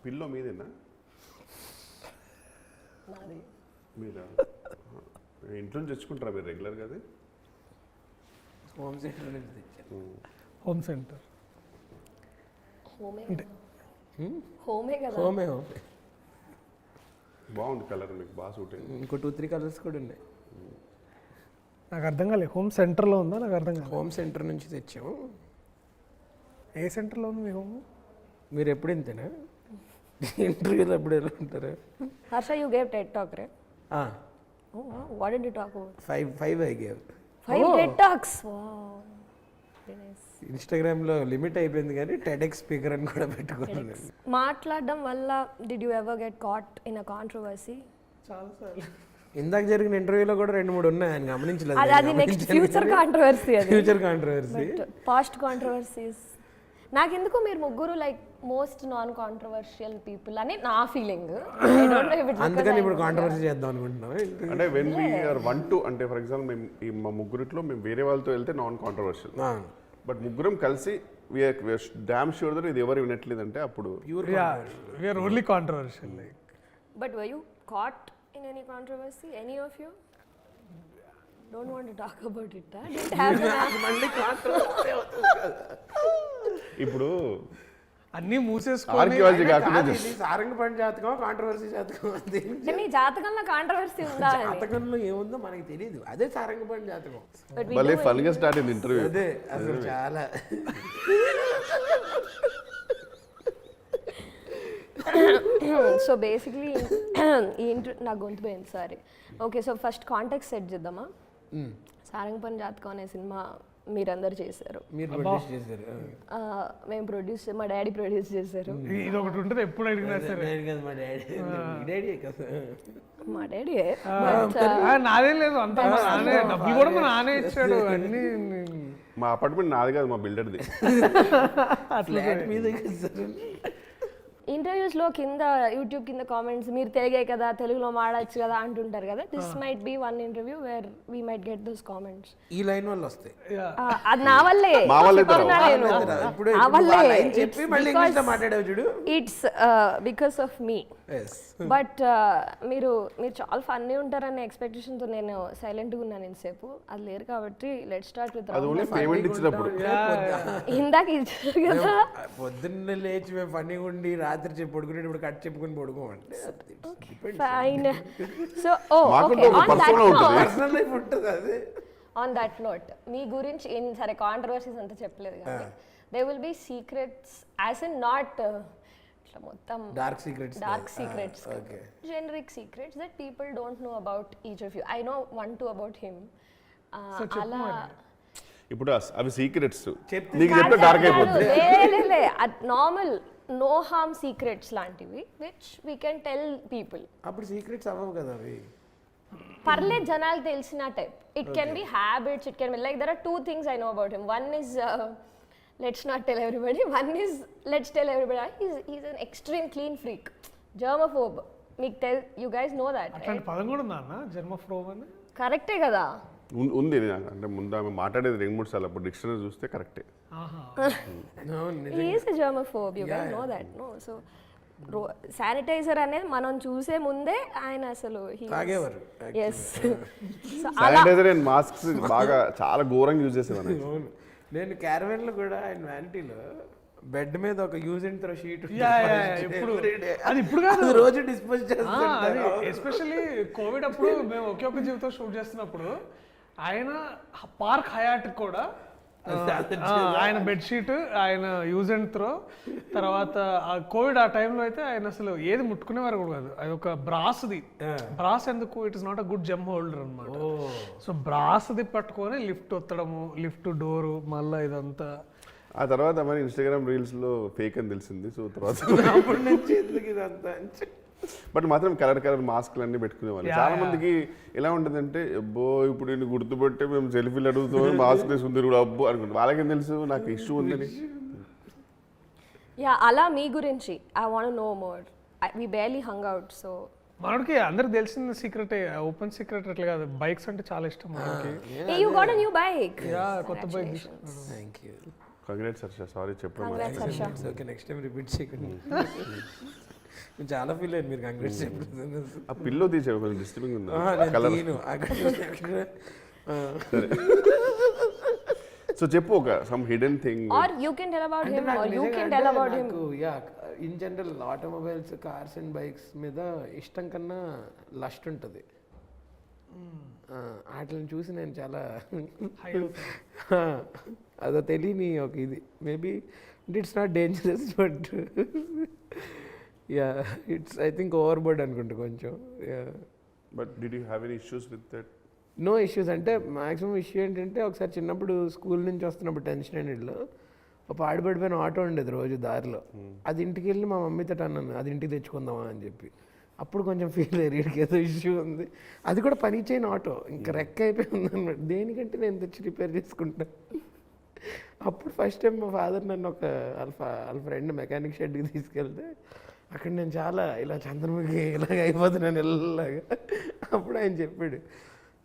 Pillow మీదేనా? మీరా? ఇంట్లో నుంచి తెచ్చుకుంటారా మీరు రెగ్యులర్గా? అది హోమ్ సెంటర్ నుంచి తెచ్చాను. హోమ్ సెంటర్ హోమే కదా. హోమే బాగుంది కలర్, మీకు బాగా సూట్ అయింది. ఇంకో 2-3 కలర్స్ కూడా ఉన్నాయి. నాకు అర్థం కాలేదు. హోమ్ సెంటర్లో ఉందా? నాకు అర్థం కాలేదు. హోమ్ సెంటర్ నుంచి తెచ్చాము. ఏ సెంటర్లో ఉంది మీ హోమ్? మీరు ఎప్పుడు ఇంతేనా ఇంటర్వ్యూలో ఎప్పుడు ఎలా ఉంటారు? Harsha, you gave Ted talk right? What did you talk about? 5 I gave. 5 Ted talks. Wow, very nice. ఇన్స్టాగ్రామ్లో లిమిట్ అయిపోయింది కానీ టెడ్ఎక్స్ స్పీకర్ అని కూడా పెట్టుకున్నాను. మాట్లాడడం వల్ల did you ever get caught in a controversy? చాలాసార్లు. ఇందాక జరిగిన ఇంటర్వ్యూలో కూడా 2-3 ఉన్నాయి, ఆయన గమనించలేదు. అది నెక్స్ట్ ఫ్యూచర్ కాంట్రవర్సీ. అది ఫ్యూచర్ కాంట్రవర్సీ. పాస్ట్ కాంట్రవర్సీస్ నాకెందుకు మీరు ముగ్గురు like most non controversial people అని నా ఫీలింగ్. అందుకని ఇప్పుడు కాంట్రవర్సీ చేద్దాం అనుకుంటున్నాం. అంటే వెన్ వీఆర్ 1-2 అంటే ఫర్ ఎగ్జాంపుల్ మేము మా ముగ్గురిట్లో మేము వేరే వాళ్ళతో వెళ్తే నాన్ కాంట్రవర్షియల్, బట్ ముగ్గురం కలిసి వీఆర్ డామ్ ష్యూర్ దట్ ఇది ఎవరు వినట్లేదంటే అప్పుడు we are only controversial like. But were you caught in any controversy? Any of you? Don't want to talk about it. ఇప్పుడు అన్నీ మూసేసుకొని ఆర్కియాలజీ కాకుండా సారంగపండి జాతకం కాంట్రవర్సీ జాతకం. మీ జాతకంలో కాంట్రవర్సీ ఉందా? జాతకంలో ఏముందో మనకి తెలియదు, అదే సారంగపండి జాతకం. భలే ఫన్గా స్టార్ట్ అయింది ఇంటర్వ్యూ. అదే అసలు చాలా. సో బేసిక్లీ నా గొంతు పోయింది, sorry. Okay, so first contact set చేద్దామా? సారంగపండి జాతకం అనే సినిమా మీరందరూ చేశారు, మీరు ప్రొడ్యూస్ చేశారు. మేము ప్రొడ్యూస్, మా డాడీ ప్రొడ్యూస్ చేశారు. ఇది ఒకటి ఉంటుంది ఎప్పుడు అడిగినా సరే. మా డాడీ కదా, మా డాడీ. నాదేం లేదు, అంత నానే, డబ్బులు కూడా మా నానే ఇచ్చాడు అన్ని. మా అపార్ట్మెంట్ నాది కాదు, మా బిల్డర్ది. ఇంటర్వ్యూస్లో కింద యూట్యూబ్ కింద కామెంట్స్ మీరు తెలుగే కదా, తెలుగులో మాడచ్చు కదా అంటుంటారు కదా. This might be one interview where we might get those comments. ఈ లైన్ వల్ల వస్తాయి. అది నా వల్లే, it's because of me. But మీరు చాలా ఫన్నీ ఉంటారనే ఎక్స్పెక్టేషన్తో నేను సైలెంట్గా ఉన్నాను ఇంతసేపు. అది లేరు కాబట్టి లెట్ స్టార్ట్ విత్. ఇందాక ఇచ్చారు కదా, పొద్దున్న లేచి మేము ఫన్నీగా ఉండి రాత్రి చెప్పి పడుకునేటప్పుడు కట్ చెప్పుకుని పడుకోమంటే fine. So on that note మీ గురించి సరే కాంట్రవర్సీస్ అంతా చెప్పలేదు కానీ they will be secrets as in not మొత్తం dark secrets generic secrets that people don't know about each of you. I know 1-2 about him. అలా ఇప్పుడు అవి సీక్రెట్స్ నీకు చెప్తే డార్క్ అయిపోతుంది. నార్మల్ నో హార్మ్ సీక్రెట్స్ లాంటివి which we can tell people. అప్పుడు secrets అవ్వవు కదా అవి. పర్లేదు జనాలు తెలిసిన type. It can be habits, it can be like there are 2 things I know about him. One is let's not tell everybody. One is let's tell everybody. He's an extreme clean freak, germaphobe. మీకు you guys know that, right? అట్లాంటి పదం కూడా ఉందా అన్న, జర్మోఫోబ్ అని? కరెక్టే కదా. ఉంది అంటే ముందు ఆమె మాట్లాడేది 2-3 సార్లు, అప్పుడు డిక్షనరీ చూస్తే కరెక్టే. He is a germaphobe, you guys know that, no? So sanitizer అనేది మనం చూసే ముందే ఆయన అసలు శానిటైజర్ అండ్ మాస్క్స్ బాగా చాలా ఘోరంగా యూజ్ చేసేవాడు. నేను క్యారవెన్ లో కూడా ఆయన వ్యానిటీలో బెడ్ మీద ఒక యూజ్ అండ్ త్రో షీట్ ఇప్పుడు కాదు, రోజు డిస్పోజ్ చేస్తాను. ఎస్పెషల్లీ కోవిడ్ అప్పుడు మేము ఒకే ఒక జీవితం షూట్ చేస్తున్నప్పుడు ఆయన పార్క్ హయాట్ కూడా ఆయన బెడ్షీట్, ఆయన యూజ్ అండ్ త్రో. తర్వాత కోవిడ్ ఆ టైంలో అయితే ఆయన అసలు ఏది ముట్టుకునేవారు కూడా కాదు. అది ఒక బ్రాస్ ఎందుకు, it is not a good gem holder అనమాట. సో బ్రాస్ది పట్టుకొని లిఫ్ట్ ఒత్తడము, లిఫ్ట్ డోరు, మళ్ళీ ఇదంతా. ఆ తర్వాత మరి ఇన్స్టాగ్రామ్ రీల్స్ లో ఫేక్ అని తెలిసింది. సో తర్వాత బట్ మాత్రం కలర్ మాస్క్లు అన్ని పెట్టుకునేవాళ్ళు. చాలా మందికి ఎలా ఉంటుందంటే, అబ్బో ఇప్పుడు నేను గుర్తుపెట్టే మేము సెల్ఫీలు అడుగుతాం, మాస్క్ వేసుకుంది కూడా అబ్బో అనుకుంటాం. వాళ్ళకేం తెలుసు నాకు ఇష్యూ ఉందని. అలా మీ గురించి I want no more. We barely hung out. So మనకి అందరికి తెలిసిన సీక్రెట్, ఓపెన్ సీక్రెట్ అట్లా కాదు, బైక్స్ అంటే చాలా ఇష్టం మనకి. You got a new bike. కొత్త బైక్. కంగ్రాట్స్ హర్ష. సారీ చెప్పడం. ఓకే, నెక్స్ట్ టైం రిపీట్ చేయకండి. నేను చాలా ఫీల్ అయ్యాను మీరు కంగ్రెస్ చెప్పలేదు. ఆ పిల్లో తీసాడు కొంచెం డిస్టర్బింగ్ ఉంది నేను కలర్. తీయను. అక్కడ సో చెప్పు ఒక some hidden thing. Or you can tell about him, or you can tell about him. In general automobiles, cars and bikes మీద ఇష్టం కన్నా లస్ట్ ఉంటుంది. వాటిని చూసి నేను చాలా అదో తెలియని ఒక ఇది maybe it's not dangerous but it's I think overboard అనుకుంటా కొంచెం. But did you have any issues with that? No issues అంటే మ్యాక్సిమం ఇష్యూ ఏంటంటే ఒకసారి చిన్నప్పుడు స్కూల్ నుంచి వస్తున్నప్పుడు 10th స్టాండర్డ్లో ఒక పాడుపడిపోయిన ఆటో ఉండేది రోజు దారిలో. అది ఇంటికి వెళ్ళి మా మమ్మీతో అన్నాను అది ఇంటికి తెచ్చుకుందామా అని చెప్పి. అప్పుడు కొంచెం ఫీల్ అయ్యారు వీడికి ఏదో ఇష్యూ ఉంది. అది కూడా పని చేయని ఆటో, ఇంకా రెక్క అయిపోయింది అనమాట. దేనికంటే నేను తెచ్చి రిపేర్ చేసుకుంటా. అప్పుడు ఫస్ట్ టైం మా ఫాదర్ నన్ను ఒక వాళ్ళ ఫ్రెండ్ మెకానిక్ షెడ్కి తీసుకెళ్తే అక్కడ నేను చాలా ఇలా చంద్రముఖి ఇలాగ అయిపోతున్నాను ఇలాగా. అప్పుడు ఆయన చెప్పాడు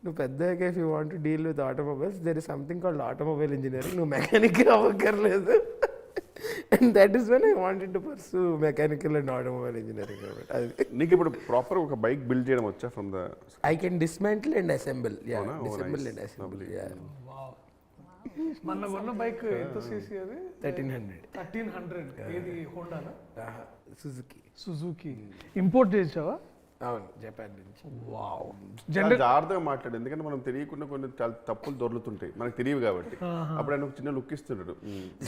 నువ్వు పెద్దగా if you want to deal with automobiles there is something called automobile engineering, నువ్వు మెకానిక్ అవ్వక్కర్లేదు. And that is when I wanted to pursue mechanical and automobile engineering. అది నీకు ఇప్పుడు ప్రాపర్ ఒక బైక్ బిల్డ్ చేయడం వచ్చా from the? I can dismantle and assemble. Disassemble and assemble. మొన్న కొన్న బైక్ ఎంత సీసీ అది? 1300. ఏది హోండానా? సుజుకి. ఇంపోర్ట్ చేసావా? అవును, జపాన్ నుంచి. వావ్. చాలా జాగ్రత్తగా మాట్లాడు, ఎందుకంటే మనం తెలియకుండా కొన్ని చాలా తప్పులు దొరుకుతుంటాయి మనకు తెలియదు కాబట్టి. అప్పుడు ఆయన ఒక చిన్న లుక్ ఇస్తున్నాడు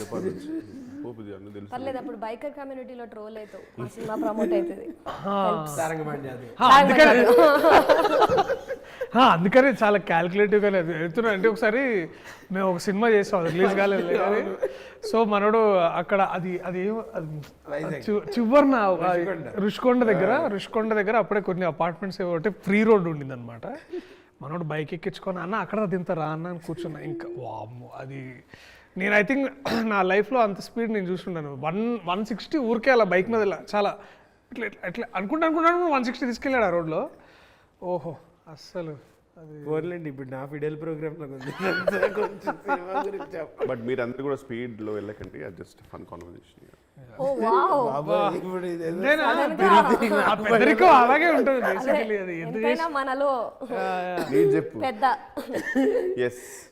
జపాన్ నుంచి. పోపుది అన్న తెలుసు. పర్లేదు, అప్పుడు బైకర్ కమ్యూనిటీలో ట్రోల్ అవుతావు, మా సినిమా ప్రమోట్ అవుతుంది. అందుకనే చాలా క్యాల్కులేటివ్గా వెళ్తున్నా. అంటే ఒకసారి మేము ఒక సినిమా చేసాం, రిలీజ్ కాలేదు కానీ. సో మనోడు అక్కడ అది చివరిన రుషికొండ దగ్గర అప్పుడే కొన్ని అపార్ట్మెంట్స్ ఏమంటే ఫ్రీ రోడ్ ఉండింది అనమాట. మనోడు బైక్ ఎక్కించుకొని అన్న అక్కడ దింతారా అన్న అని కూర్చున్నా. ఇంకా వామ్మో, అది నేను ఐ థింక్ నా లైఫ్లో అంత స్పీడ్ నేను చూసుకున్నాను. 160 ఊరికే అలా బైక్ మీద చాలా ఇట్లా ఇట్లా అనుకుంటాను 160 తీసుకెళ్ళాడు ఆ రోడ్లో. ఓహో అస్సలు అది పోర్లేండి. ఇప్పుడు నా ఫిడెల్ ప్రోగ్రామ్లో ఉంది. బట్ మీరు అందరూ కూడా స్పీడ్లో వెళ్ళకండి, అది జస్ట్ ఫన్ కాన్వర్జేషన్. ఓ వావ్, పెద్దరికం అలాగే ఉంటుంది బేసికల్లీ. అది ఎంతైనా మనలో చెప్పు.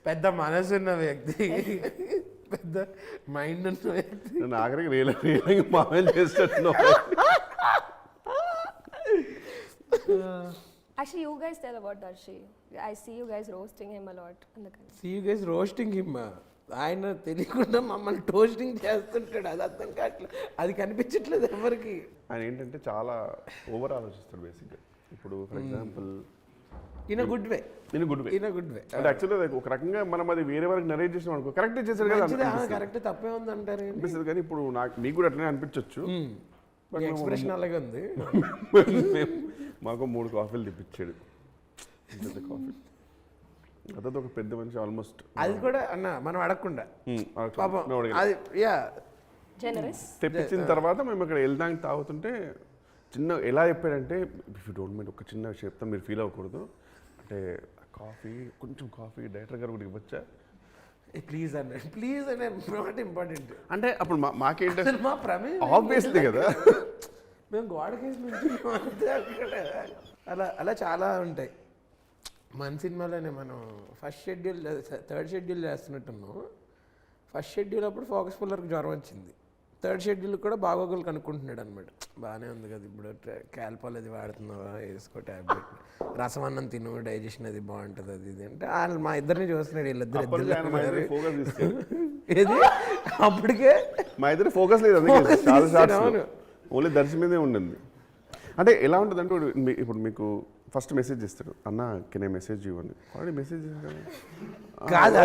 పెద్ద మనసు ఉన్న వ్యక్తి, పెద్ద మైండ్ ఉన్న వ్యక్తి. నేను ఆఖరికి రియల్ మామూలు చేస్తున్నాను. Actually, you guys tell about Darshi. I see you guys roasting him a lot. See you guys roasting him. ఆయన తెలియకుండా మమ్మల్ని టోస్టింగ్ చేస్తుంటాడు. అది అర్థం కావట్లేదు, అది కనిపించట్లేదు ఎవరికి. ఆయన ఏంటంటే చాలా ఓవర్ ఆలోచిస్తాడు బేసిక్గా. ఇప్పుడు for example in a good way. అంటే యాక్చువల్లీ ఒక రకంగా మనం అది వేరే వరకు నరేట్ చేసినాం అనుకో, కరెక్ట్ చేశారు కదా, కరెక్ట్ తప్పే ఉంది అంటారు అనిపిస్తుంది. కానీ ఇప్పుడు మీకు కూడా అట్లనే అనిపించవచ్చు. ఎక్స్ప్రెషన్ అలాగే ఉంది. మాకు 3 కాఫీలు తెప్పించాడు. కాఫీ అదే ఒక పెద్ద మనిషి ఆల్మోస్ట్. అది కూడా అన్న మనం అడగకుండా తెప్పించిన తర్వాత మేము ఇక్కడ వెళ్దానికి తాగుతుంటే చిన్న ఎలా చెప్పాడంటే, ఇఫ్ యూ డోంట్ మైండ్ ఒక చిన్న విషయం చెప్తాను, మీరు ఫీల్ అవ్వకూడదు అంటే, కొంచెం కాఫీ డైరెక్టర్ గారు కూడా ఇవ్వచ్చా ప్లీజ్ అన్న నాట్ ఇంపార్టెంట్ అంటే. అప్పుడు మాకేంటే మా ప్రమేయం ఆబ్వియస్లీ కదా, మేము గోడకేసి నుంచి అలా చాలా ఉంటాయి. మన సినిమాలోనే మనం థర్డ్ షెడ్యూల్ చేస్తున్నట్టున్నాం. ఫస్ట్ షెడ్యూల్ అప్పుడు ఫోకస్ పుల్లర్కి జ్వరం వచ్చింది. థర్డ్ షెడ్యూల్ కూడా బాగోగులు కనుక్కుంటున్నాడు అనమాట. బాగానే ఉంది కదా, ఇప్పుడు క్యాల్పాల్ అది వాడుతున్నావా, వేసుకో ట్యాబ్లెట్, రసం అన్నం తిను, డైజెషన్ అది బాగుంటుంది, అది ఇది అంటే వాళ్ళు మా ఇద్దరిని చూస్తున్నాడు. వీళ్ళిద్దరు ఏది అప్పటికే మా ఇద్దరు ఫోకస్ లేదు, ఓన్లీ దర్శనం మీదే ఉండింది. అంటే ఎలా ఉంటుంది అంటే, ఇప్పుడు మీకు ఫస్ట్ మెసేజ్ ఇస్తాడు, అన్న కెన్ ఐ మెసేజ్ ఇవ్వండి. ఆల్రెడీ మెసేజ్ చేశాను.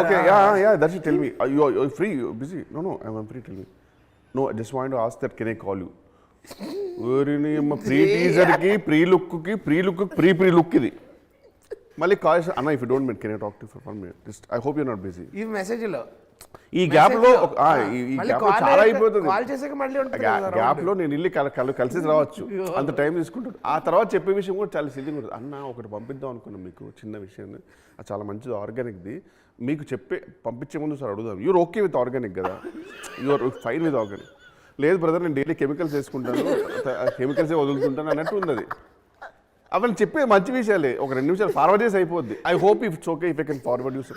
Okay ya Darshi tell me you free busy. No I'm free, tell me. No just want to ask that can I call you. Pre టీజర్కి ప్రీ లుక్ ఇది మళ్ళీ call అన్న, if you don't mind can I talk to for 1 minute just, I hope you not busy. ఈ మెసేజ్లో ఈ గ్యాప్లో చాలా అయిపోతుంది. గ్యాప్లో నేను ఇల్లు కలిసి రావచ్చు, అంత టైం తీసుకుంటాడు. ఆ తర్వాత చెప్పే విషయం కూడా చాలా సిల్లిగా ఉంటుంది. అన్న ఒకటి పంపిద్దాం అనుకున్నాం మీకు చిన్న విషయం, అది చాలా మంచిది, ఆర్గానిక్ది. మీకు పంపించే ముందు సార్ అడుగుదాం, యూఆర్ ఓకే విత్ ఆర్గానిక్ కదా, యూఆర్ ఫైన్ విత్ ఆర్గానిక్. లేదు బ్రదర్ నేను డైలీ కెమికల్స్ వేసుకుంటాను, కెమికల్సే వదులుతుంటాను అన్నట్టు ఉంది అది. అవన్నీ చెప్పే మంచి విషయాలే, ఒక 2 నిమిషాలు ఫార్వర్డ్ చేసి అయిపోద్ది. I hope if it's okay if I can forward use.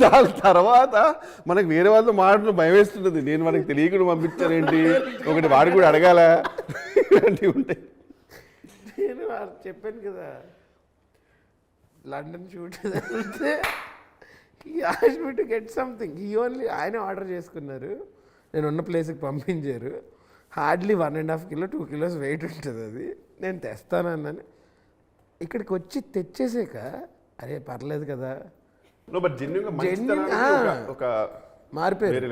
దాని తర్వాత మనకి వేరే వాళ్ళతో మాట్లాడడం భయం వేస్తుంటుంది. నేను మనకి తెలియకుండా పంపించానేంటి, ఒకటి వాడు కూడా అడగాల, ఇలాంటివి ఉంటాయి. నేను చెప్పాను కదా London shoot he asked me to get something. ఆయన ఆర్డర్ చేసుకున్నారు, నేను ఉన్న ప్లేస్కి పంపించారు. హార్డ్లీ 1.5 kilo 2 kilos వెయిట్ ఉంటుంది అది. నేను తెస్తాను అన్నాను. ఇక్కడికి వచ్చి తెచ్చేసాక అరే పర్లేదు కదా బట్ జెన్యూన్గా మంచితనానికి ఒక మారిపోయారు.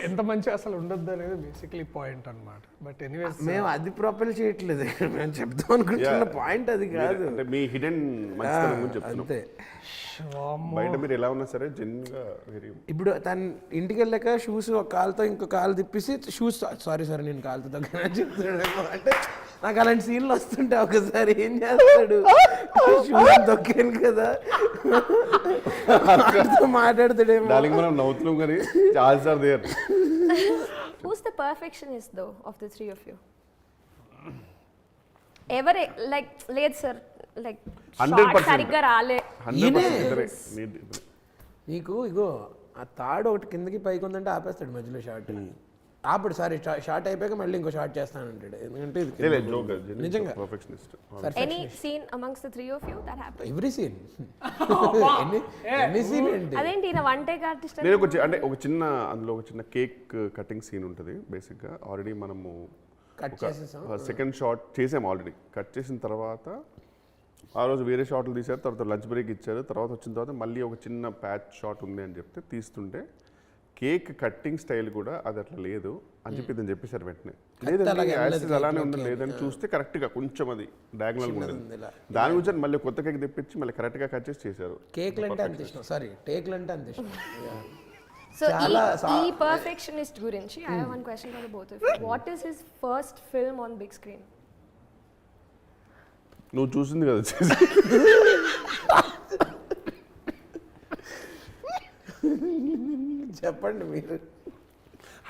ఎంత మంచిగా అసలు ఉండొద్దు అనేది బేసిక్లీ పాయింట్ అన్నమాట. బట్ ఎనీవేస్ మేము అది ప్రొపెల్ చేయట్లేదు, మేము చెప్తాం అనుకుంటున్న పాయింట్ అది కాదు. అంటే మీ హిడెన్ మంచితనం గురించి చెప్తున్నాం. అంతే. బయట మీరు ఎలా ఉన్నా సరే జెన్యూన్గా వెరీ. ఇప్పుడు తను ఇంటికి వెళ్ళాక షూస్ ఒక కాలుతో ఇంకో కాలు తిప్పేసి షూస్ సారీ నేను కాలుతో తగ్గని చెప్తాడేమో. అంటే నాకు అలాంటి సీన్లు వస్తుంటే ఒకసారి ఏం చేస్తాడు, షూస్ తొక్కాను కదా మాట్లాడతాడేమో. డార్లింగ్ మనం నవ్వుతున్నాం కానీ చాలా sir there. Who's the perfectionist though of the three of you? ఎవరే లైక్ లేదు సార్ లైక్ 100% సరిగ్గా రాలే. 100% నీకు ఇగో ఆ తాడు ఒకటి కిందకి పైకి ఉందంటే ఆపేస్తాడు మధ్యలో షార్ట్. ఆపడు సారీ షార్ట్ అయిపోయాక మళ్ళీ ఇంకో షార్ట్ చేస్తానంటాడు. ఎందుకంటే నిజంగా perfectionist. Any scene amongst the three of you that happened? Every scene ఎన్ని సీన్ ఏంటి అదేంటి ఈయన వన్ టేక్ ఆర్టిస్ట్? నేను అంటే ఒక చిన్న అందులో ఒక చిన్న కేక్ కటింగ్ సీన్ ఉంటుంది బేసిక్గా. ఆల్రెడీ మనము కట్ చేసేసాం, సెకండ్ షాట్ చేసాం ఆల్రెడీ. కట్ చేసిన తర్వాత ఆ రోజు వేరే షాట్లు తీశారు, తర్వాత లంచ్ బ్రేక్ ఇచ్చారు. తర్వాత వచ్చిన తర్వాత మళ్ళీ ఒక చిన్న ప్యాచ్ షాట్ ఉంది అని చెప్తే తీస్తుంటే కేక్ కట్టింగ్ స్టైల్ కూడా అది అట్లా లేదు అని చెప్పి నేను చెప్పేశారు వెంటనే. లేదండి అలానే ఉంది, లేదని చూస్తే కరెక్ట్గా కొంచెం అది డయాగ్నల్ ఉంటుంది. దాని గురించి మళ్ళీ కొత్త కేక్ తెప్పించి మళ్ళీ కరెక్ట్గా కట్ చేసి చేశారు. కేక్లు అంటే అంత ఇష్టం, సారీ టేక్లు అంటే అంత ఇష్టం. So ఈ perfectionist గురించి I have one question for the both of you. What is his first film on big screen? నువ్వు చూసింది కదా చెప్పండి మీరు.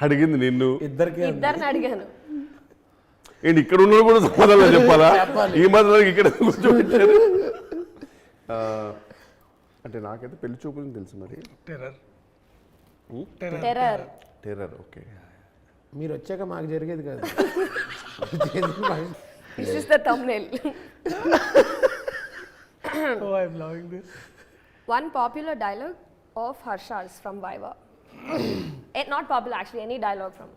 అడిగింది నిన్ను, ఇద్దరిని అడిగాను. ఏంటి ఇక్కడ ఉన్న కూడా సమాధానం చెప్పాలా? ఈ మాత్రం ఇక్కడ కూర్చోబెట్టారు. అంటే నాకైతే పెళ్లి చూపులని తెలుసు. మరి టెర్రర్ ఓకే. మీరు వచ్చాక మాకు జరిగేది కాదు. This is the thumbnail. Oh, I'm loving this. One popular dialogue of Harsha's from Viva. Not popular actually, any dialogue from.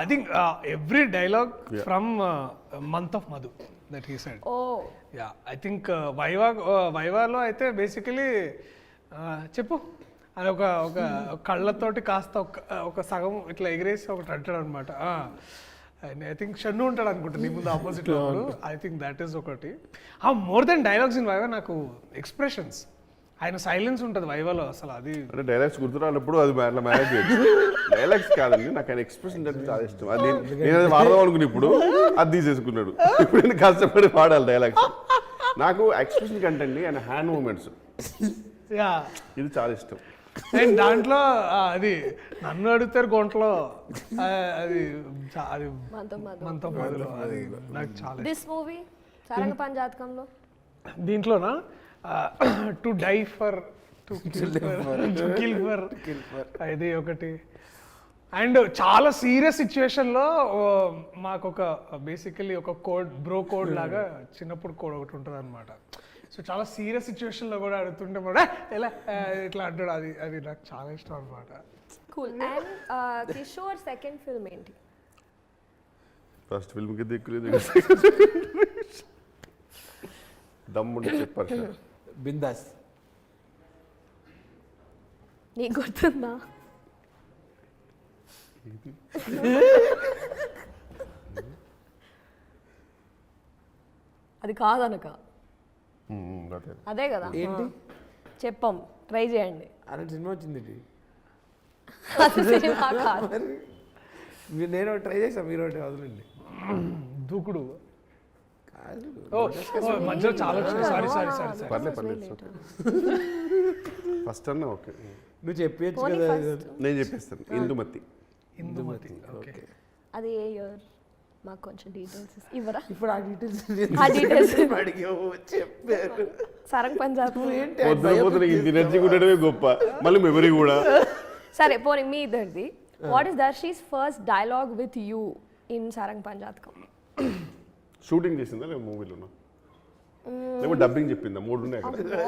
I think every dialogue from Month of Madhu that he said. Oh. Yeah, I think Viva lo aithe basically చెప్పు అది ఒక కళ్ళతోటి కాస్త ఒక సగం ఇట్లా ఎగిరేసి ఒకటి అంటాడు అనమాట. ఐ థింక్ షన్ను ఉంటాడు అనుకుంటా నీ ముందు ఆపోజిట్ లో. ఐ థింక్ దట్ ఈస్ ఒకటి. More than dialogues in viva నాకు ఎక్స్ప్రెషన్స్, ఆయన సైలెన్స్ ఉంటుంది వైవాలో అసలు. అది అంటే డైలాగ్స్ గుర్తురానప్పుడు అది అట్లా మేనేజ్ చేయొచ్చు. డైలాగ్స్ కాదండి, నాకు ఆయన ఎక్స్ప్రెషన్ అంటే చాలా ఇష్టం. అది నేను అది వాడదాం అనుకుని ఇప్పుడు అది తీసేసుకున్నాడు. ఇప్పుడు నేను కష్టపడి వాడాలి డైలాగ్స్. నాకు ఎక్స్ప్రెషన్ కంటే అండి ఆయన హ్యాండ్ మూమెంట్స్ ఇది చాలా ఇష్టం. అండ్ దాంట్లో అది నన్ను అడుగుతారు గొంట్లో అది అది మనతో మొదలు అది నాకు చాలా. దిస్ మూవీ సారంగపాణి జాతకంలో దీంట్లోనా to die for to kill for ఇది ఒకటి. అండ్ చాలా సీరియస్ సిచ్యువేషన్లో మాకు ఒక బేసికలీ ఒక కోడ్ బ్రో కోడ్ లాగా చిన్నప్పుడు కోడ్ ఒకటి ఉంటుంది అనమాట. సో చాలా సీరియస్ సిచ్యువేషన్లో కూడా అడుగుతుంటే కూడా ఎలా ఇట్లా అంటాడు. అది నాకు చాలా ఇష్టం అనమాట. Cool. And Kishore second film ఏంటి? ఫస్ట్ ఫిల్మ్కి దిక్కులేదు, దమ్ముండి చెప్పారు. బిందాస్. నీకు గుర్తుందా? అది కాదనక అదే కదా. ఏంటి చెప్పం, ట్రై చేయండి. అలాంటి సినిమా వచ్చింది. సినిమా కాదు. నేను ట్రై చేసాను, మీరు ఒకటి వదలండి. దూకుడు మధ్యలో చాలా సారీ పర్లేదు ఫస్ట్ అన్న ఓకే. నువ్వు చెప్పేచ్చు కదా. నేను చెప్పేస్తాను. ఇందుమతి. ఇందుమతి ఓకే. అది ఏ ఇయర్ మాకు కొంచెం డీటెయిల్స్ ఇవ్వరా? ఇప్పుడు ఆ డీటెయిల్స్ ఆ details. అడిగావు చెప్పారు. సరంగ్ పంజాబ్ ఏంటి పొద్దున ఇంత ఎనర్జీ ఉండడమే గొప్ప, మళ్ళీ మెమరీ కూడా. సరే పోనీ మీ ఇద్దరిది. What is Darshi's first dialogue with you in Sarang పంజాత్కం? షూటింగ్ చేసిందా లేదా మూవీలోనా, లేకపోతే డబ్బింగ్ చెప్పిందా? 3 ఉన్నాయి అక్కడ.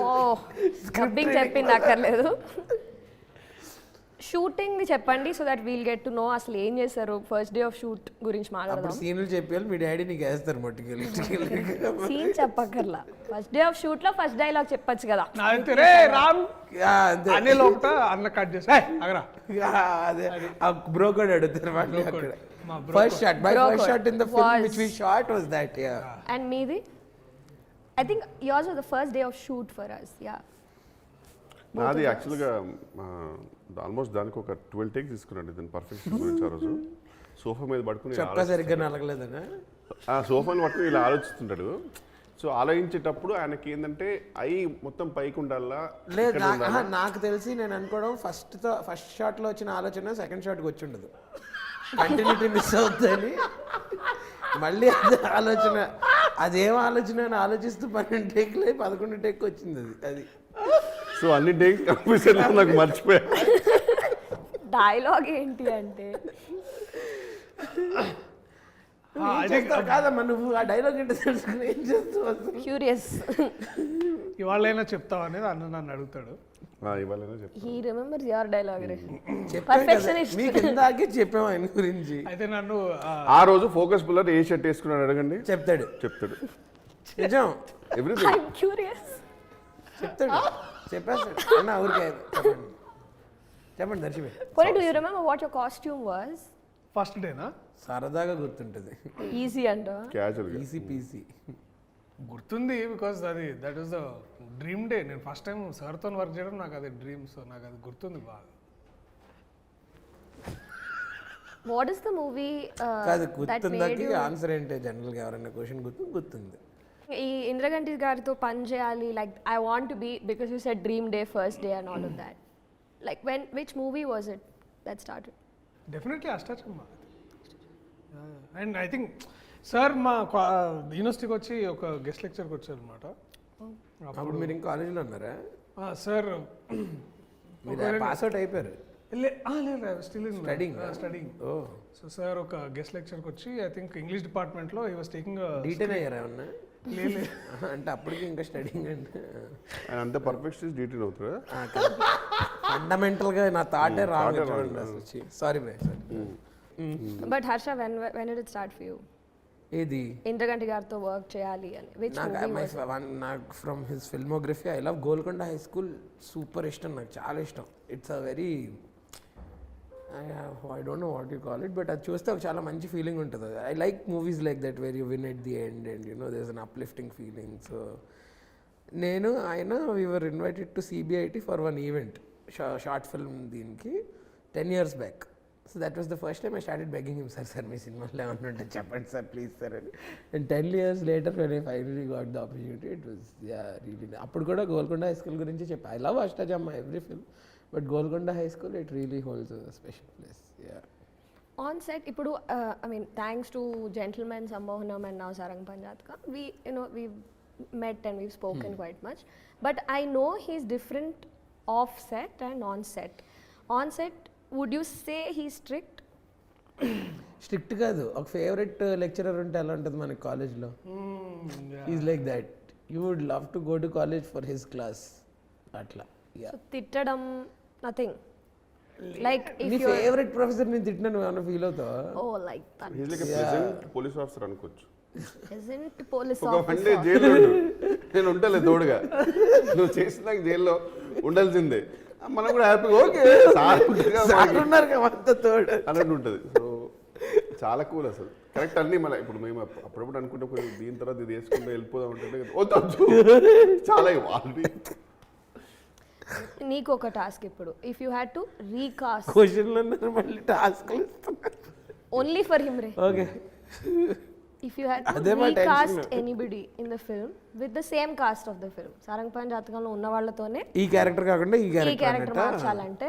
డబ్బింగ్ చెప్పింది అక్కర్లేదు, షూటింగ్ చెప్పండి so that we'll get to know అసలు ఏం చేశారు ఫస్ట్ డే ఆఫ్ షూట్ గురించి అప్పుడు మాట్లాడదాం. సీన్లు చెప్పాలి, మీ డాడీ నీకు వేస్తారు మట్టుకెళ్ళి. సీన్ చెప్పక్కర్లా, ఫస్ట్ డే ఆఫ్ షూట్ లో ఫస్ట్ డైలాగ్ చెప్పొచ్చు కదా. అయితే రే రామ్ అంతే అనే లోపల అన్న కట్ చేసి అగరా అదే ఆ బ్రో కూడా అడుగుతారు వాళ్ళు అక్కడ. మా first shot by Bro first code shot in the film was- which we shot was that. Ya and మీది? I think yours was the first day of shoot for us. Yeah. నాది యాక్చువల్గా almost దానికి ఒక 12 takes తీసుకున్నాడు దీని perfection గురించి. ఆ రోజు సోఫా మీద పడుకుని చొక్కా సరిగ్గా నలగలేదనా? ఆ సోఫాని పట్టుకుని ఇలా ఆలోచిస్తుంటాడు. సో ఆలోచించేటప్పుడు ఆయనకి ఏంటంటే అయి మొత్తం పైకి ఉండాలా, లేదు ఇక్కడ ఉండాలా? నాకు తెలిసి నేను అనుకోవడం ఫస్ట్ షాట్ లో వచ్చిన ఆలోచన సెకండ్ షాట్ కి వచ్చి ఉండదు, కంటిన్యూటీ మిస్ అవుతుందని. మళ్ళీ అదే ఆలోచన, అదేం ఆలోచన అని ఆలోచిస్తూ 12 టేక్లే 11 టేక్ వచ్చింది అది. సో అన్ని టేక్స్ కన్ఫ్యూజన్ నాకు మర్చిపోయా. డైలాగ్ ఏంటి అంటే కాదమ్మా, నువ్వు ఆ డైలాగ్ ఏంటో తెలుసుకుని ఏం చేస్తావు అసలు? క్యూరియస్. ఇవాళైనా చెప్తావు అనేది అన్న నన్ను అడుగుతాడు. ఇవాళైనా చెప్తా. హీ రిమెంబర్స్ యువర్ డైలాగ్ రే. చెప్పాం కదా, Perfectionist. మీకు ఇందాకే చెప్పాం ఆయన గురించి. అయితే నన్ను ఆ రోజు ఫోకస్ పుల్లర్ ఏ షర్ట్ వేసుకున్నాడు అడగండి, చెప్తాడు నిజం, ఎవ్రీథింగ్. I'm curious. చెప్తాడు, చెప్పేస్తాడు. అన్న ఊరికే చెప్పండి చెప్పండి దర్శివే. పోనీ do you remember what your costume was? First డేనా సరదాగా గుర్తుంటుంది, ఈజీ అంట. క్యాజువల్గా ఈసీ పీసీ. గుర్తుంది బికాస్ అది that is the dream day. నేను ఫస్ట్ టైం సార్తో వర్క్ చేయడం నాకు అది డ్రీమ్. సో నాకు అది గుర్తుంది బాగా. వాట్ ఇస్ ద మూవీ కాదు దట్ గుర్తుందాకి మేడ్ ఆన్సర్ ఏంటి జనరల్గా ఎవరైనా క్వశ్చన్ గుర్తుంది. ఈ ఇంద్రగంటి గారితో పని చేయాలి, like I want to be because you said dream day first day and all of that. Like when which movie was it that started? Definitely Ashtachamma. And I think sir మా యూనివర్సిటీకి వచ్చి ఒక గెస్ట్ లెక్చర్కి వచ్చారు అనమాట. అప్పుడు మీరు ఇంకా కాలేజీలో ఉన్నారా? సార్ మీరు పాస్ అవుట్ అయిపోయారు? లేదు Studying? స్టడింగ్. ఓ సో సార్ ఒక గెస్ట్ లెక్చర్కి వచ్చి ఐ థింక్ ఇంగ్లీష్ డిపార్ట్మెంట్లో హీ వాస్ టేకింగ్ డీటెయిల్ అయ్యారా ఏమన్నా? లేదు అంటే అప్పటికి ఇంకా స్టడింగ్ అంటే ఆయన అంత పర్ఫెక్షన్ డీటెయిల్ అవుతారా? ఫండమెంటల్గా నా థాటే wrong. Sorry bro. But Harsha when did it start for you ఏది ఇంద్రగంటి గారితో వర్క్ చేయాలి అని? విచ్ నాకు from his filmography I love Golconda High School, super ఇష్టం, నాకు చాలా ఇష్టం. It's a very I don't know what you call it, but అది చూస్తే ఒక చాలా మంచి ఫీలింగ్ ఉంటుంది. I like movies like that where you win at the end and you know there is an uplifting feeling. So నేను ఆయన we're invited to CBIT for one event, short film దీనికి 10 years back. So that was the first time I started begging him, sir మీ సినిమాలో ఏమన్నా ఉంటే చెప్పండి sir please sir అని. And 10 years later when I finally got the opportunity, it was really. అప్పుడు కూడా Golconda High school గురించి చెప్పా. I love Ashta Chamma every film, but Golconda High School it really holds a special place. On set ఇప్పుడు I mean thanks to Gentleman Sammohanam and now Sarang పంజాత్కా we met and we've spoken quite much, but I know he's different off set and on set. On set, would you say he's strict? Strict కాదు, ఒక favourite lecturer ఉంటే ఎలా ఉంటుంది మనకి కాలేజ్లో, is like that. You would love to go to college for his class అట్లా. So తిట్టడం nothing, like నీ if you ఫేవరెట్ ప్రొఫెసర్ నేను తిట్టినా నువ్వు ఏమైనా ఫీల్ అవుతావా? oh like that he's like present police officer అనుకోవచ్చు. isn't police ఒక వన్ డే officer జైల్లో ఉండు, నేను ఉంటలే తోడుగా, నువ్వు చేసిన జైల్లో ఉండాల్సిందే, మనం కూడా హ్యాపీగా ఓకే సార్ ఉన్నారు కదా అంత తోడు అన్నట్టు ఉంటుంది. సో చాలా కూల్ అసలు, కరెక్ట్ అన్నీ మన ఇప్పుడు మేము అప్పుడప్పుడు అనుకుంటే కొంచెం దీని తర్వాత ఇది వేసుకుంటే వెళ్ళిపోదాం అంటే వద్దు చాలా ఆల్రెడీ. నీకు ఒక టాస్క్ ఇప్పుడు, if you had to recast క్వశ్చన్లు అన్నారు మళ్ళీ టాస్క్లు ఇస్తున్నారు. Only for him ray, okay if you had to అదే మా recast tension. anybody in the film with the same cast of the film, Sarang పంజాత్కంలో ఉన్న వాళ్ళతోనే ఈ క్యారెక్టర్ కాకుండా ఈ ఈ క్యారెక్టర్ క్యారెక్టర్ మార్చాలంటే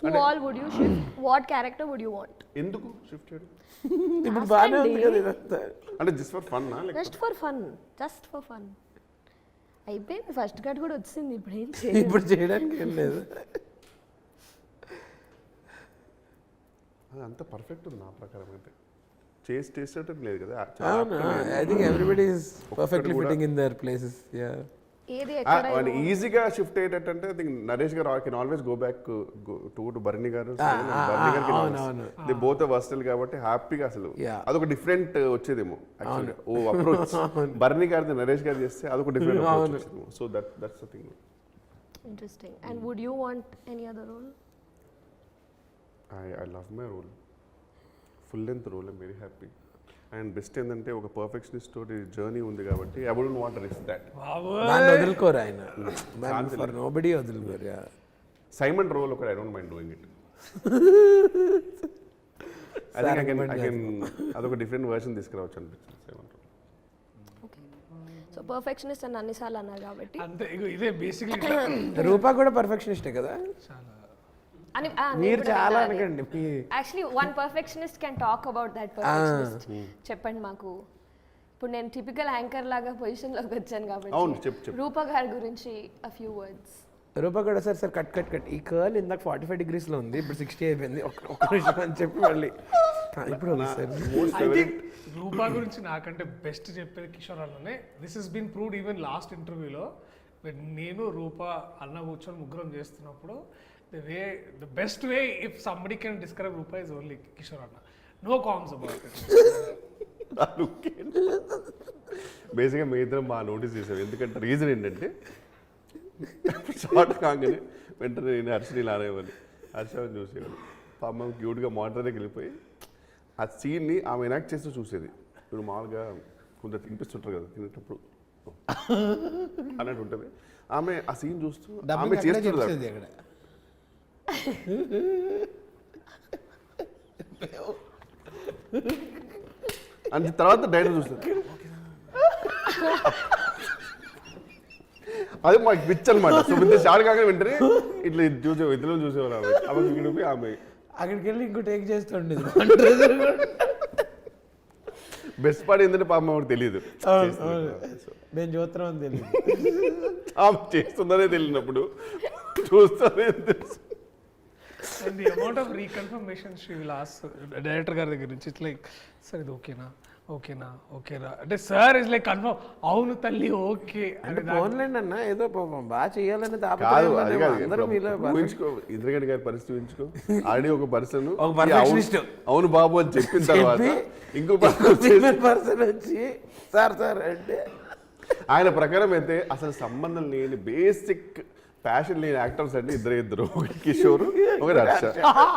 Who all would you shift? What character would you want? ఎందుకు షిఫ్ట్ చేయడం ఇప్పుడు బాగానే ఉంది కదా ఇదంతా. అంటే just for fun Just for fun. Just for fun. అయిపోయింది ఫస్ట్ కార్డ్ కూడా వచ్చింది ఇప్పుడు ఏం ఇప్పుడు చేయడానికి ఏం లేదు. అది అంత పర్ఫెక్ట్ ఉంది నా ప్రకారం అయితే చేసి టేస్ట్ లేదు కదా I think everybody is perfectly fitting in their places. Yeah ఏది ఎక్కడ ఈజీగా షిఫ్ట్ అయ్యేటంటే I think Naresh garu can always go back to Bharani garu the both versatile కాబట్టి హ్యాపీగా అసలు అదొక డిఫరెంట్ వచ్చేదేమో యాక్చువల్లీ ఓ అప్రోచ్ భరణి గారిది నరేష్ గారు చేస్తే అదొక డిఫరెంట్ అప్రోచ్ వచ్చేదేమో so that's the thing. Interesting. And would you want any other role? I love my role, full length role. I'm very happy. And best ఏంటంటే ఒక పర్ఫెక్షనిస్ట్ తోటి జర్నీ ఉంది కాబట్టి I wouldn't want to risk that. దాన్ని వదులుకోరు ఆయన, for nobody వదులుకోరు. Simon role ఒకటి I don't mind doing it. I can అదొక డిఫరెంట్ వర్షన్ తీసుకురావచ్చు అనిపించింది Simon role. Okay. So perfectionist అని అన్నిసార్లు అన్నారు కాబట్టి అంతే ఇదే బేసిక్లీ రూపా కూడా పర్ఫెక్షనిస్టే కదా. అని మీరు చాలా అనకండి. Actually one perfectionist can talk about that perfectionist. చెప్పండి మాకు. ఇప్పుడు నేను టిపికల్ యాంకర్ లాగా పొజిషన్లోకి వచ్చాను అవును, చెప్పు, కాబట్టి చెప్పు. రూపా గారి గురించి a few words. రూపా కూడా సార్ కట్ ఈ కర్ల్ ఇందాక 45 degreesలో ఉంది, ఇప్పుడు 60 అయిపోయింది. ఒక్క నిమిషం అని చెప్పి మళ్ళీ ఇప్పుడు రూపా గురించి నాకంటే బెస్ట్ చెప్పేది కిషోర్ అన్ననే. This is been proved even last ఇంటర్వ్యూలో నేను రూపా అన్న కూర్చొని ముగ్గురం చేస్తున్నప్పుడు the best way if somebody can describe Rupa is only Kishore Anna. No qualms about it. బేసిక్గా మీ ఇద్దరం బాగా నోటీస్ చేసాం. ఎందుకంటే రీజన్ ఏంటంటే షార్ట్ కాగానే వెంటనే నేను హర్షని లానేవాడిని, హర్షని చూసేవాడు. పాపం క్యూట్గా మానిటర్ దగ్గరికి వెళ్ళిపోయి ఆ సీన్ని ఆమె ఎనాక్ట్ చేస్తూ చూసేది. ఇప్పుడు మామూలుగా కొంత తినిపిస్తుంటారు కదా తినేటప్పుడు అన్నట్టు ఉంటుంది. ఆమె ఆ సీన్ చూస్తూ ఆమె చేస్తుంది అక్కడ. అంటే తర్వాత డైరెక్ట్ చూస్తుంది. అది మాకు పిచ్ అనమాట. సో ఇంత షార్ట్ కాగానే వెంటనే ఇట్లా ఇద్దరు చూసేవారు. ఆమె విడిపోయి ఆమె అక్కడికి వెళ్ళి ఇంకో టేక్ చేస్తుండేది. బెస్ట్ పార్ట్ ఏంటంటే పాపం ఆమెకు తెలియదు నేను చూస్తున్నాం అని తెలియదు. ఆమె చేస్తుందనే తెలియనప్పుడు చూస్తానే తెలుసు. And the amount of reconfirmation she will ask director గారి దగ్గర నుంచి, ఇట్స్ లైక్ సార్ ఇది ఓకేనా అంటే సార్ ఇస్ లైక్ కన్ఫర్మ్ అవును తల్లి ఓకే అంటే ఫోన్లేండి అన్న ఏదో పాపం బాగా చేయాలని కాదు. అది కాదు, ఊహించుకో ఇంద్రగడ్డి గారి పరిస్థితి ఊహించుకో. ఆల్రెడీ ఒక పర్సన్ అవును బాబు అని చెప్పిన తర్వాత ఇంకో పర్సన్ వచ్చి సార్ అంటే ఆయన ప్రకారం అయితే అసలు సంబంధం లేని బేసిక్ ప్యాషన్ లేని యాక్టర్స్ అంటే ఇద్దరు ఒకటి కిషోర్ ఒకటి హర్ష.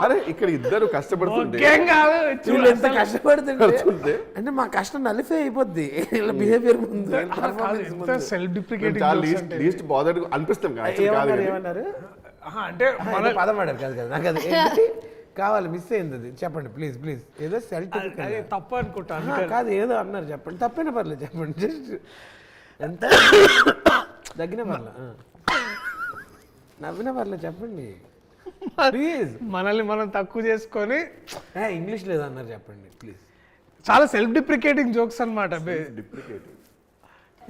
అరే ఇక్కడ ఇద్దరు కష్టపడుతుంటే ఎంత కష్టపడుతుంటే అంటే మా కష్టం నలిఫే అయిపోద్ది ఇలా బిహేవియర్ ముందు. సెల్ఫ్ డిప్రికేటింగ్ లీస్ట్ బాదర్డ్ అనిపిస్తాం ఏమన్నారు అంటే పదం ఆడారు కాదు కదా నాకు అది కావాలి మిస్ అయింది. అది చెప్పండి ప్లీజ్ ఏదో సెల్ఫ్ తప్పు అనుకుంటాను కాదు ఏదో అన్నారు చెప్పండి. తప్పైనా పర్లేదు చెప్పండి. జస్ట్ ఎంత దగ్గర పర్లేదు నవ్విన పర్లేదు చెప్పండి ప్లీజ్. మనల్ని మనం తక్కువ చేసుకొని ఇంగ్లీష్ లేదన్నారు చెప్పండి ప్లీజ్. చాలా సెల్ఫ్ డిప్రికేటింగ్ జోక్స్ అనమాట.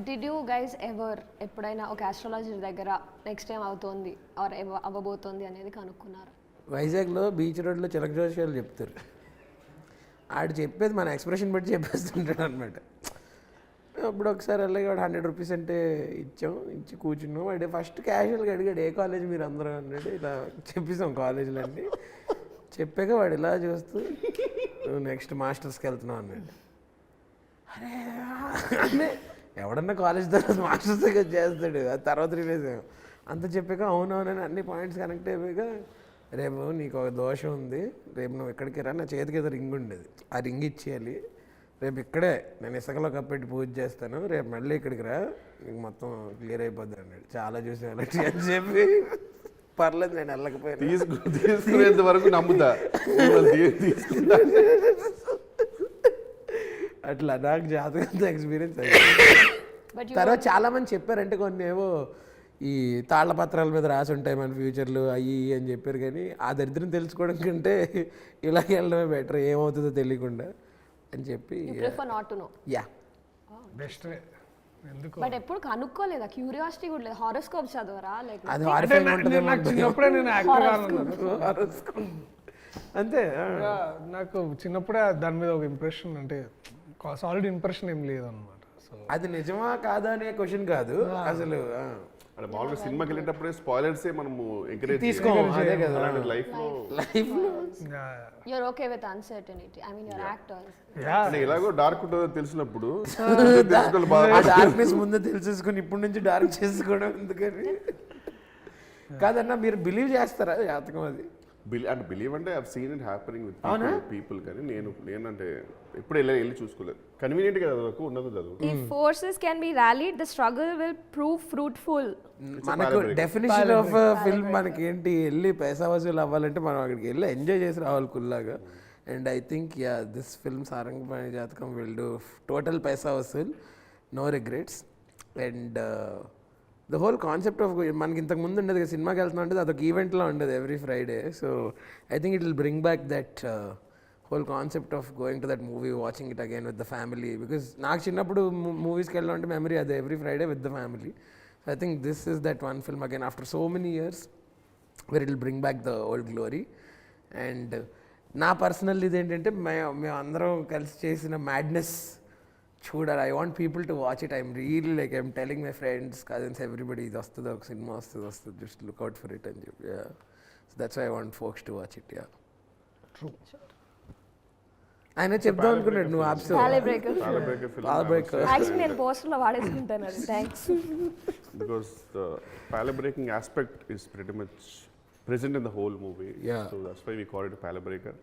డిడ్ యూ గైస్ ఎవర్ ఎప్పుడైనా ఒక ఆస్ట్రాలజర్ దగ్గర నెక్స్ట్ టైం అవుతోంది ఆర్ అవ్వబోతోంది అనేది కనుక్కున్నారు? వైజాగ్లో బీచ్ రోడ్లో చిలక జోషియాలు చెప్తారు. ఆడు చెప్పేది మన ఎక్స్ప్రెషన్ బట్టి చెప్పేస్తుంటాడు అనమాట. అప్పుడు ఒకసారి అలాగే వాడు 100 రూపీస్ అంటే ఇచ్చి కూర్చున్నాం. వాడు ఫస్ట్ క్యాజువల్గా అడిగాడు ఏ కాలేజ్ మీరు అందరూ అన్నాడు. ఇలా చెప్పేసాం కాలేజీలు అన్నీ. చెప్పాక వాడు ఇలా చూస్తూ నువ్వు నెక్స్ట్ మాస్టర్స్కి వెళ్తున్నావు అన్నాడు. అరే అంటే ఎవడన్నా కాలేజ్ తర్వాత మాస్టర్స్ చేస్తాడు, అది తర్వాత రిలీజాం. అంత చెప్పాక అవునవునని అన్ని పాయింట్స్ కనెక్ట్ అయిపోయాక రేపు నీకు ఒక దోషం ఉంది, రేపు నువ్వు ఎక్కడికి రా. నా చేతికి ఏదో రింగ్ ఉండేది, ఆ రింగ్ ఇచ్చేయాలి. రేపు ఇక్కడే నేను ఇసుకలో కప్పెట్టి పూజ చేస్తాను, రేపు మళ్ళీ ఇక్కడికి రా, నీకు మొత్తం క్లియర్ అయిపోద్ది అన్నాడు. చాలా చూసేవాళ్ళకి అని చెప్పి పర్లేదు నేను వెళ్ళకపోయాను. తీసుకునేంత వరకు నమ్ముతా. అట్లా నాకు జాతకంతో ఎక్స్పీరియన్స్ అయ్యింది. తర్వాత చాలా మంది చెప్పారంటే కొన్ని ఏవో ఈ తాళ్ల పత్రాల మీద రాసి ఉంటాయి మన ఫ్యూచర్లు అయ్యి అని చెప్పారు, కానీ ఆ దరిద్రం తెలుసుకోవడం కంటే ఇలాగే వెళ్ళడమే బెటర్, ఏమవుతుందో తెలియకుండా అని చెప్పి. Prefer not to know. Yeah, best. ఎందుకు బట్ ఎప్పుడు కనుక్కోలేదా? క్యూరియాసిటీ కూడా లేదు? హారోస్కోప్ చదవరా? లైక్ అది అంటే horrifying ఉంటుంది. నాకు చిన్నప్పుడే నేను యాక్టర్ అన్నాను. అంతే. నాకు చిన్నప్పుడే దాని మీద ఒక ఇంప్రెషన్, అంటే సాలిడ్ ఇంప్రెషన్ ఏం లేదన్నమాట. సో అది నిజమా కాదా అనే క్వశ్చన్ కాదు అసలు. అంటే మామూలుగా సినిమాకి వెళ్ళేటప్పుడే స్పాయిలర్సే మనము ఎంకరేజ్ తీసుకోము, అదే కదా అలాంటి లైఫ్లో you're okay with uncertainty. I mean, you're actors. అంటే ఎలాగో డార్క్ ఉంటుందో తెలిసినప్పుడు ఆ డార్క్నెస్ ముందే తెలిసేసుకుని ఇప్పటి నుంచి డార్క్ చేసుకోవడం ఎందుకని. కాదన్నా, మీరు బిలీవ్ చేస్తారా జాతకం అది? అంటే బిలీవ్ అంటే I seen it happening with people, కానీ నేనంటే ఎప్పుడు వెళ్ళి చూసుకోలేదు. కన్వీనియంట్ గా చదవకు, ఉన్నది చదువు. If forces can be rallied, the struggle will prove fruitful. మనకు డెఫినేషన్ ఆఫ్ ఫిల్మ్ మనకి ఏంటి, వెళ్ళి పైసా వసూలు అవ్వాలంటే మనం అక్కడికి వెళ్ళి ఎంజాయ్ చేసి రావాలి కుల్లాగా. And I think this film Sarangapani Jathakam will do total paisa vasool, no regrets. And the whole concept of మనకి ఇంతకు ముందు ఉండేది కదా, సినిమాకి వెళ్తున్నా అంటే అదొక ఈవెంట్లో ఉండేది every Friday. So I think it will bring back that whole concept of going to that movie, watching it again with the family. Because నాకు చిన్నప్పుడు మూవీస్కి వెళ్ళడం అంటే మెమరీ అదే, every Friday with the family. So I think this is that one film again after so many years where it will bring back the old glory. And నా personal ఇది ఏంటంటే మేము అందరం కలిసి చేసిన మ్యాడ్నెస్ చూడాలి. I want people to watch it. I'm really like I'm telling my friends, cousins, everybody, ఇది వస్తుంది, ఒక సినిమా వస్తుంది, జస్ట్ లుక్అవుట్ ఫర్ ఇట్ అని చెప్పి. So that's why I want folks to watch it. True. ఆయన చెప్దాం అనుకున్నాడు, నువ్వు Palebreaker. Palebreaker. Actually, నేను పోస్టర్ లో వాడేసుకుంటాను అది. Thanks. Because the palebreaking aspect is pretty much present in the whole movie. Yeah. So that's why we call it a palebreaker.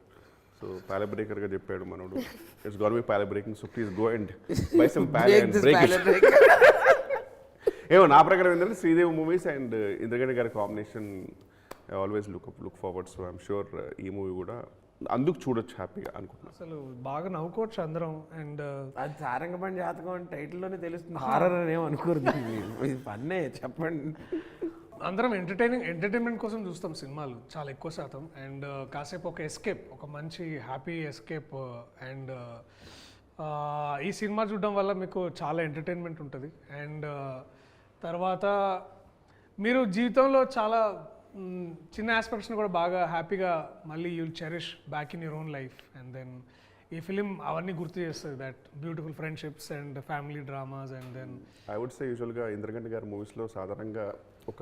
So palebreaker గా చెప్పాడు మనోడు. It's got to be palebreaking. So please go and buy some pale and break it. ఏమో నా ప్రకారం ఏంటంటే Sridevi movies and ఇంద్రగణి గారి combination I always look forward. So I'm sure ఈ movie కూడా అందుకు చూడొచ్చు హ్యాపీగా అనుకుంటున్నాను. అసలు బాగా నవ్వుకోవచ్చు అందరం. అండ్ అది సారంగపాణి జాతకం అని టైటిల్లోనే తెలుస్తుంది, హారర్ అని ఏమో అనుకోరు. ఇది పన్నే చెప్పండి. అందరం ఎంటర్టైన్మెంట్ కోసం చూస్తాం సినిమాలు చాలా ఎక్కువ శాతం. అండ్ కాసేపు ఒక ఎస్కేప్, ఒక మంచి హ్యాపీ ఎస్కేప్. అండ్ ఈ సినిమా చూడడం వల్ల మీకు చాలా ఎంటర్టైన్మెంట్ ఉంటుంది. అండ్ తర్వాత మీరు జీవితంలో చాలా చిన్న ఆస్పెక్ట్స్ని కూడా బాగా హ్యాపీగా మళ్ళీ you'll cherish back in your own life. And then ఈ ఫిలిం అవన్నీ గుర్తు చేస్తుంది, that beautiful friendships and family dramas. And then I would say యూజువల్గా ఇంద్రగంటి గారి మూవీస్లో సాధారణంగా ఒక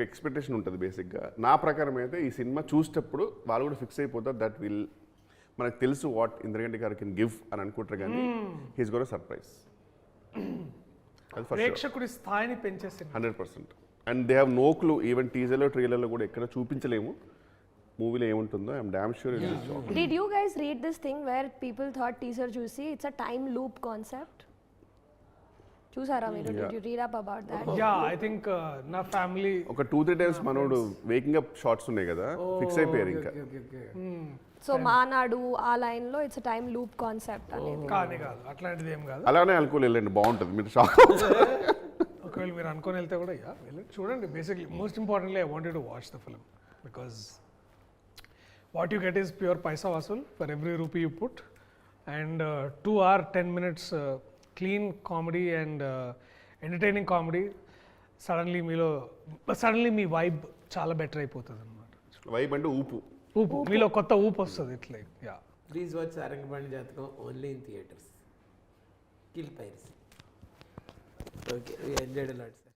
ఎక్స్పెక్టేషన్ ఉంటుంది బేసిక్గా. నా ప్రకారం అయితే ఈ సినిమా చూసేటప్పుడు వాళ్ళు కూడా ఫిక్స్ అయిపోతారు దట్ విల్, మనకు తెలుసు వాట్ ఇంద్రగంటి గారు కెన్ గివ్ అని అనుకుంటారు, కానీ హీస్ గోన్ సర్ప్రైజ్. అది ప్రేక్షకుడి స్థాయిని పెంచేసింది 100%. And they have no clue, even టీజర్లో ట్రైలర్లో కూడా ఎక్కడ చూపించలేము మూవీలో ఏముంటుందో. I'm damn sure. Did you guys read this thing where people thought teaser juicy? It's a time loop concept. చూసారా మీరు? Did you read up about that? Yeah, I think నా ఫ్యామిలీ ఒక 2-3 టైమ్స్ మనోడు వేకింగ్ అప్ షార్ట్స్ ఉన్నాయి కదా, fix అయిపోయారు ఇంకా. So మానాడు ఆ లైన్ లో ఇట్స్ టైం లూప్ కాన్సెప్ట్ అనేది. కానీ కాదు, అట్లాంటిది ఏం కాదు. అలానే అనుకోని వెళ్ళండి, బాగుంటుంది, మీరు షాక్. ఒకవేళ మీరు అనుకొని వెళ్తే కూడా వెళ్ళి చూడండి. Basically most importantly I wanted to watch the film because what you get is pure paisa vasool for every rupee you put. And 2 hour 10 minutes clean comedy and entertaining comedy. Suddenly మీ వైబ్ చాలా better అయిపోతుంది అనమాట. Vibe అంటే ఊపు మీలో కొత్త ఊపు వస్తుంది. ఇట్లా యా, ప్లీజ్ వాచ్ సారంగపాణి జాతకం only in theatres. Kill piracy. Okay, we enjoyed a lot, sir.